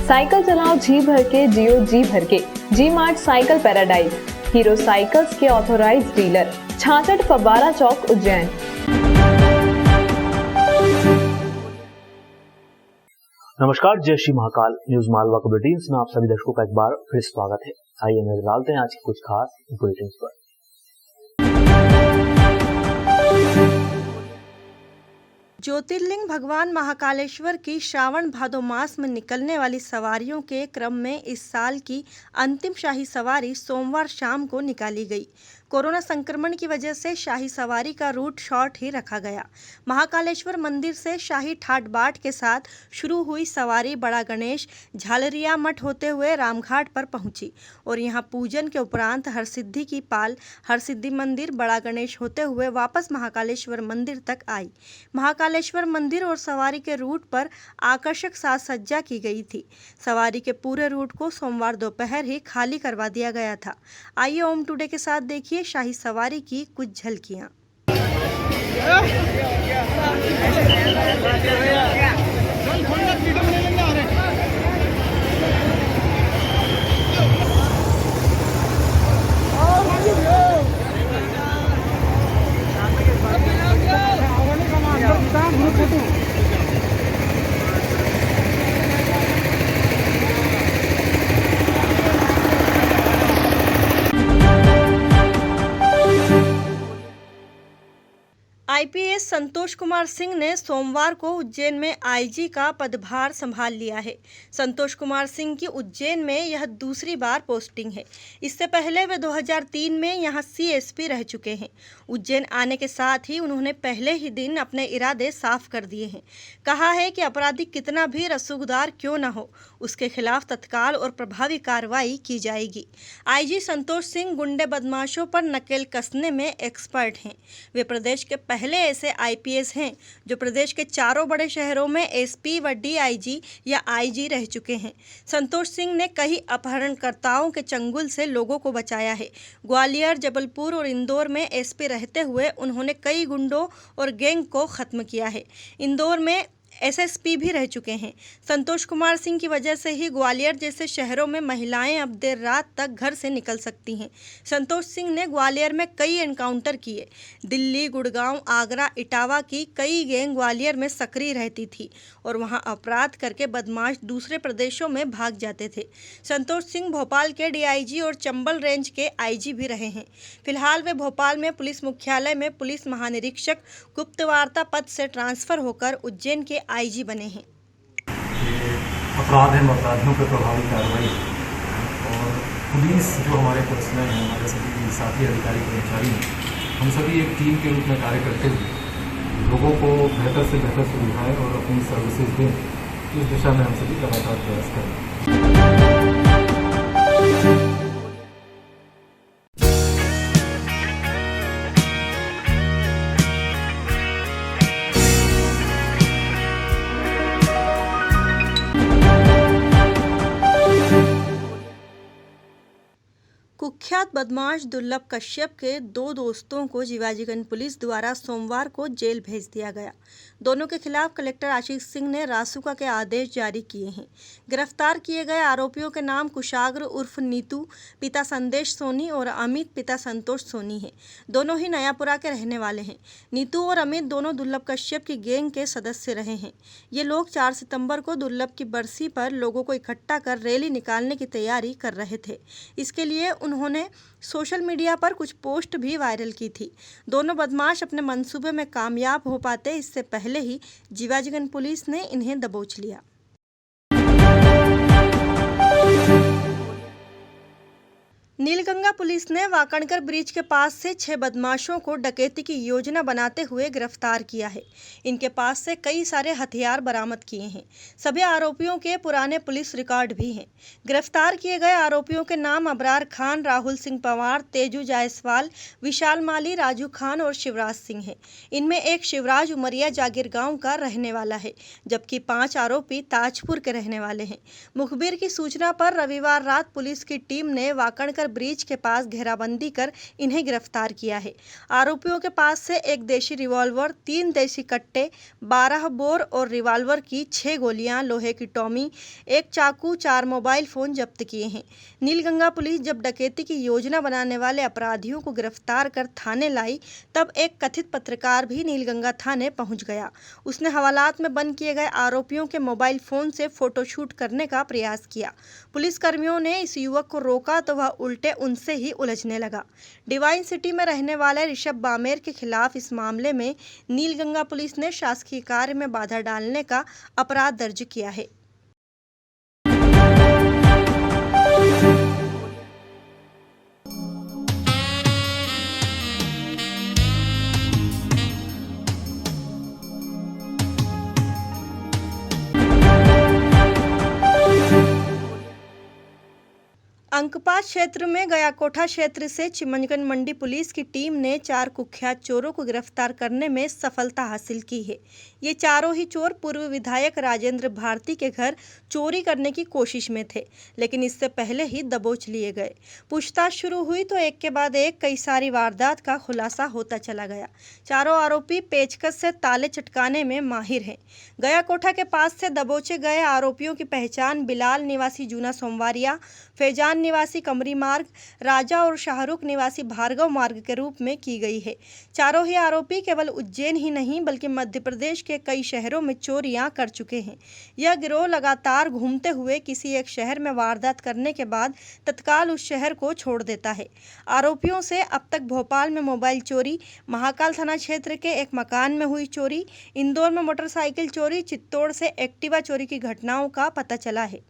Cycle चलाओ जी भर के, जियो जी भर के। G Mart cycle paradise, Hero cycles के ऑथोराइज्ड डीलर, 66 फव्वारा चौक, उज्जैन। नमस्कार, जय श्री महाकाल। न्यूज मालवा के बुलेटिन में आप सभी दर्शकों का एक बार फिर स्वागत है। आइए नजर डालते हैं आज के कुछ खास बुलेटिन पर। ज्योतिर्लिंग भगवान महाकालेश्वर की श्रावण भादो मास में निकलने वाली सवारियों के क्रम में इस साल की अंतिम शाही सवारी सोमवार शाम को निकाली गई। कोरोना संक्रमण की वजह से शाही सवारी का रूट शॉर्ट ही रखा गया। महाकालेश्वर मंदिर से शाही ठाट बाट के साथ शुरू हुई सवारी बड़ा गणेश झालरिया मठ होते हुए रामघाट पर पहुंची और यहां पूजन के उपरांत हरसिद्धि की पाल हरसिद्धि मंदिर बड़ा गणेश होते हुए वापस महाकालेश्वर मंदिर तक आई। महाकालेश्वर मंदिर और सवारी के रूट पर आकर्षक साज सज्जा की गई थी। सवारी के पूरे रूट को सोमवार दोपहर ही खाली करवा दिया गया था। आइए ओम टुडे के साथ देखिए शाही सवारी की कुछ झलकियां। आईपीएस संतोष कुमार सिंह ने सोमवार को उज्जैन में आईजी का पदभार संभाल लिया है। संतोष कुमार सिंह की उज्जैन में यह दूसरी बार पोस्टिंग है। इससे पहले वे 2003 में यहां सीएसपी रह चुके हैं। उज्जैन आने के साथ ही उन्होंने पहले ही दिन अपने इरादे साफ कर दिए हैं। कहा है कि अपराधी कितना भी रसूखदार क्यों न हो, उसके खिलाफ तत्काल और प्रभावी कार्रवाई की जाएगी। आईजी संतोष सिंह गुंडे बदमाशों पर नकेल कसने में एक्सपर्ट हैं। वे प्रदेश के पहले ऐसे आईपीएस हैं जो प्रदेश के चारों बड़े शहरों में एसपी व डीआईजी या आईजी रह चुके हैं। संतोष सिंह ने कई अपहरणकर्ताओं के चंगुल से लोगों को बचाया है। ग्वालियर, जबलपुर और इंदौर में एसपी रहते हुए उन्होंने कई गुंडों और गैंग को खत्म किया है। इंदौर में एसएसपी भी रह चुके हैं। संतोष कुमार सिंह की वजह से ही ग्वालियर जैसे शहरों में महिलाएं अब देर रात तक घर से निकल सकती हैं। संतोष सिंह ने ग्वालियर में कई एनकाउंटर किए। दिल्ली, गुड़गांव, आगरा, इटावा की कई गैंग ग्वालियर में सक्रिय रहती थी और वहां अपराध करके बदमाश दूसरे प्रदेशों में भाग जाते थे। संतोष सिंह भोपाल के डीआईजी और चंबल रेंज के आईजी भी रहे हैं। फिलहाल वे भोपाल में पुलिस मुख्यालय में पुलिस महानिरीक्षक गुप्तवार्ता पद से ट्रांसफर होकर उज्जैन के आईजी बने हैं। अपराध है, अपराधियों पर प्रभावी कार्रवाई और पुलिस जो हमारे पर्सनल हैं, हमारे सभी साथी अधिकारी कर्मचारी हैं, हम सभी एक टीम के रूप में कार्य करते हुए लोगों को बेहतर से बेहतर सुविधाएं और अपनी सर्विसेज दें, इस दिशा में हम सभी लगातार प्रयास कर रहे हैं। कुख्यात बदमाश दुर्लभ कश्यप के दो दोस्तों को जीवाजीगंज पुलिस द्वारा सोमवार को जेल भेज दिया गया। दोनों के खिलाफ कलेक्टर आशीष सिंह ने रासुका के आदेश जारी किए हैं। गिरफ्तार किए गए आरोपियों के नाम कुशाग्र उर्फ नीतू पिता संदेश सोनी और अमित पिता संतोष सोनी हैं। दोनों ही नयापुरा के रहने वाले हैं। नीतू और अमित दोनों दुर्लभ कश्यप की गैंग के सदस्य रहे हैं। ये लोग 4 सितंबर को दुर्लभ की बरसी पर लोगों को इकट्ठा कर रैली निकालने की तैयारी कर रहे थे। इसके लिए उन्होंने सोशल मीडिया पर कुछ पोस्ट भी वायरल की थी। दोनों बदमाश अपने मंसूबे में कामयाब हो पाते इससे पहले ही जीवाजीगंज पुलिस ने इन्हें दबोच लिया। नीलगंगा पुलिस ने वाकणकर ब्रिज के पास से 6 बदमाशों को डकैती की योजना बनाते हुए गिरफ्तार किया है। इनके पास से कई सारे हथियार बरामद किए हैं। सभी आरोपियों के पुराने पुलिस रिकॉर्ड भी हैं। गिरफ्तार किए गए आरोपियों के नाम अबरार खान, राहुल सिंह पवार, तेजू जायसवाल, विशाल माली, राजू खान और शिवराज सिंह हैं। इनमें एक शिवराज उमरिया जागीर गांव का रहने वाला है, जबकि 5 आरोपी ताजपुर के रहने वाले हैं। मुखबिर की सूचना पर रविवार रात पुलिस की टीम ने वाकणकर ब्रिज के पास घेराबंदी कर इन्हें गिरफ्तार किया है। आरोपियों के पास से एक देशी रिवॉल्वर, 3 देशी कट्टे, 12 बोर और रिवॉल्वर की 6 गोलियां, लोहे की टॉमी, 1 चाकू, 4 मोबाइल फोन जब्त किए हैं। नीलगंगा पुलिस जब डकैती की योजना बनाने वाले अपराधियों को गिरफ्तार कर थाने लाई, तब एक कथित पत्रकार भी नीलगंगा थाने पहुंच गया। उसने हवालात में बंद किए गए आरोपियों के मोबाइल फोन से फोटोशूट करने का प्रयास किया। पुलिस कर्मियों ने इस युवक को रोका तो वह उल्टे उनसे ही उलझने लगा। डिवाइन सिटी में रहने वाले ऋषभ बामेर के खिलाफ इस मामले में नीलगंगा पुलिस ने शासकीय कार्य में बाधा डालने का अपराध दर्ज किया है। अंकपा क्षेत्र में गयाकोठा क्षेत्र से चिमनगंज मंडी पुलिस की टीम ने 4 कुख्यात चोरों को गिरफ्तार करने में सफलता हासिल की है। ये चारों ही चोर पूर्व विधायक राजेंद्र भारती के घर चोरी करने की कोशिश में थे, लेकिन इससे पहले ही दबोच लिए गए। पूछताछ शुरू हुई तो एक के बाद एक कई सारी वारदात का खुलासा होता चला गया। चारों आरोपी पेचकस से ताले चटकाने में माहिर हैं। गयाकोठा के पास से दबोचे गए आरोपियों की पहचान बिलाल निवासी जूना सोमवारिया, फैजान निवासी कमरी मार्ग, राजा और शाहरुख निवासी भार्गव मार्ग के रूप में की गई है। चारों ही आरोपी केवल उज्जैन ही नहीं बल्कि मध्य प्रदेश के कई शहरों में चोरियां कर चुके हैं। यह गिरोह लगातार घूमते हुए किसी एक शहर में वारदात करने के बाद तत्काल उस शहर को छोड़ देता है। आरोपियों से अब तक भोपाल में मोबाइल चोरी, महाकाल थाना क्षेत्र के एक मकान में हुई चोरी, इंदौर में मोटरसाइकिल चोरी, चित्तौड़ से एक्टिवा चोरी की घटनाओं का पता चला है।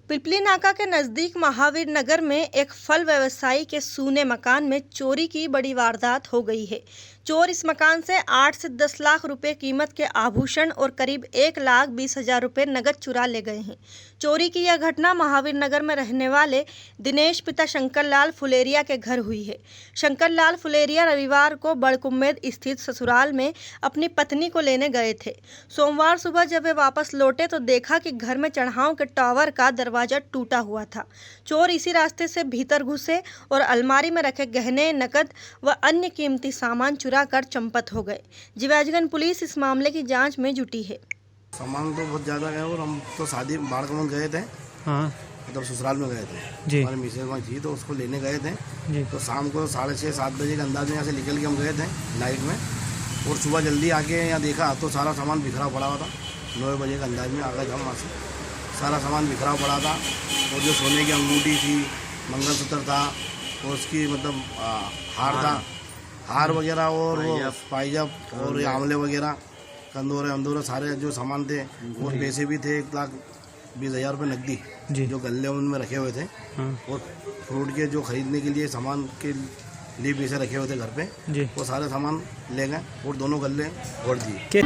पिपली नाका के नजदीक महावीर नगर में एक फल व्यवसायी के सूने मकान में चोरी की बड़ी वारदात हो गई है। चोर इस मकान से 8 से 10 लाख रुपए कीमत के आभूषण और करीब 1,20,000 रुपए नकद चुरा ले गए हैं। चोरी की यह घटना महावीर नगर में रहने वाले दिनेश पिता शंकरलाल फुलेरिया के घर हुई है। शंकरलाल फुलेरिया रविवार को बड़कुम्मेद स्थित ससुराल में अपनी पत्नी को लेने गए थे। सोमवार सुबह जब वे वापस लौटे तो देखा कि घर में चढ़ाव के टावर का दरवाजा टूटा हुआ था। चोर इसी रास्ते से भीतर घुसे और अलमारी में रखे गहने, नकद व अन्य कीमती सामान चुरा कर चंपत हो गए। जिवाजगंज पुलिस इस मामले की जांच में जुटी है। सामान तो बहुत ज़्यादा है और हम तो शादी बाड़कमन गए थे। हाँ, मतलब ससुराल में गए थे जी। हमारे मिसेज वहाँ थी तो उसको लेने गए थे जी। तो शाम को 6:30-7 बजे के अंदाज में यहाँ से निकल के हम गए थे नाइट में, और सुबह जल्दी आके यहाँ देखा तो सारा सामान बिखरा पड़ा हुआ था। 9 बजे के अंदाज में आ गए हम वहाँ से, सारा सामान बिखरा पड़ा था। और जो सोने की अंगूठी थी, मंगलसूत्र था, और उसकी मतलब हार था, हार वगैरह, और वो पायजब और ये आंवले वगैरह, कंदोरे अंदोरे सारे जो सामान थे, और पैसे भी थे 1,20,000 रुपये नकदी जी। जो गल्ले उनमें रखे हुए थे। हाँ। और फ्रूट के जो खरीदने के लिए सामान के लिए पैसे रखे हुए थे घर पे, जी। वो सारे सामान ले गए और दोनों गल्ले फोड़ दिए।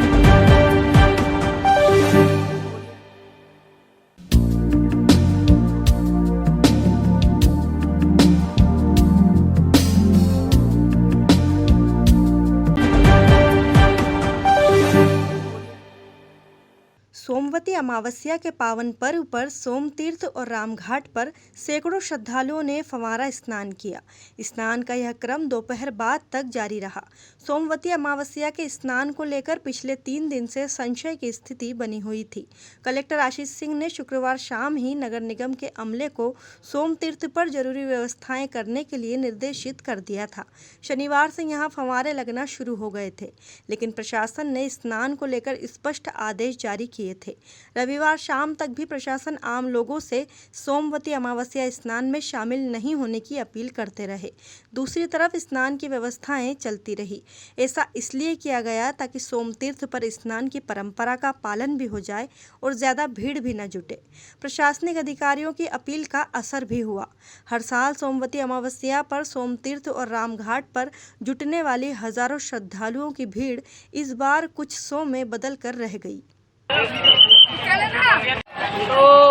सोमवती अमावस्या के पावन पर्व पर सोमतीर्थ और रामघाट पर सैकड़ों श्रद्धालुओं ने फंवारा स्नान किया। स्नान का यह क्रम दोपहर बाद तक जारी रहा। सोमवती अमावस्या के स्नान को लेकर पिछले 3 दिन से संशय की स्थिति बनी हुई थी। कलेक्टर आशीष सिंह ने शुक्रवार शाम ही नगर निगम के अमले को सोमतीर्थ पर जरूरी व्यवस्थाएं करने के लिए निर्देशित कर दिया था। शनिवार से यहां फंवारे लगना शुरू हो गए थे, लेकिन प्रशासन ने स्नान को लेकर स्पष्ट आदेश जारी किए थे। रविवार शाम तक भी प्रशासन आम लोगों से सोमवती अमावस्या स्नान में शामिल नहीं होने की अपील करते रहे। दूसरी तरफ स्नान की व्यवस्थाएं चलती रही। ऐसा इसलिए किया गया ताकि सोमतीर्थ पर स्नान की परंपरा का पालन भी हो जाए और ज़्यादा भीड़ भी न जुटे। प्रशासनिक अधिकारियों की अपील का असर भी हुआ। हर साल सोमवती अमावस्या पर सोमतीर्थ और रामघाट पर जुटने वाली हजारों श्रद्धालुओं की भीड़ इस बार कुछ 100 में बदल कर रह गई।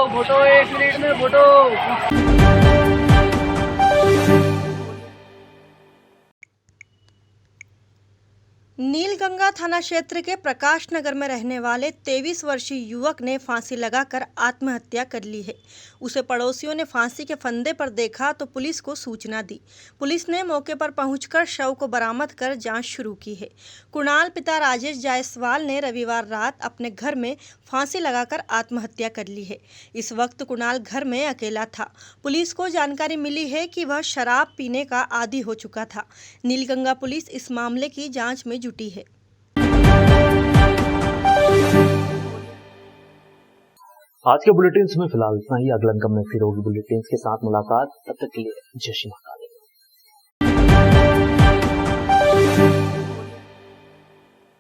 फोटो 1 मिनट में फोटो। नीलगंगा थाना क्षेत्र के प्रकाश नगर में रहने वाले 23 वर्षीय युवक ने फांसी लगाकर आत्महत्या कर ली है। उसे पड़ोसियों ने फांसी के फंदे पर देखा तो पुलिस को सूचना दी। पुलिस ने मौके पर पहुंचकर शव को बरामद कर जांच शुरू की है। कुणाल पिता राजेश जायसवाल ने रविवार रात अपने घर में फांसी लगाकर आत्महत्या कर ली है। इस वक्त कुणाल घर में अकेला था। पुलिस को जानकारी मिली है कि वह शराब पीने का आदी हो चुका था। नीलगंगा पुलिस इस मामले की जांच में जुटी है। आज के बुलेटिन में फिलहाल इतना ही। अगला अंक में फिर होगी बुलेटिन के साथ मुलाकात। तब तक के लिए जय श्री महाकाल।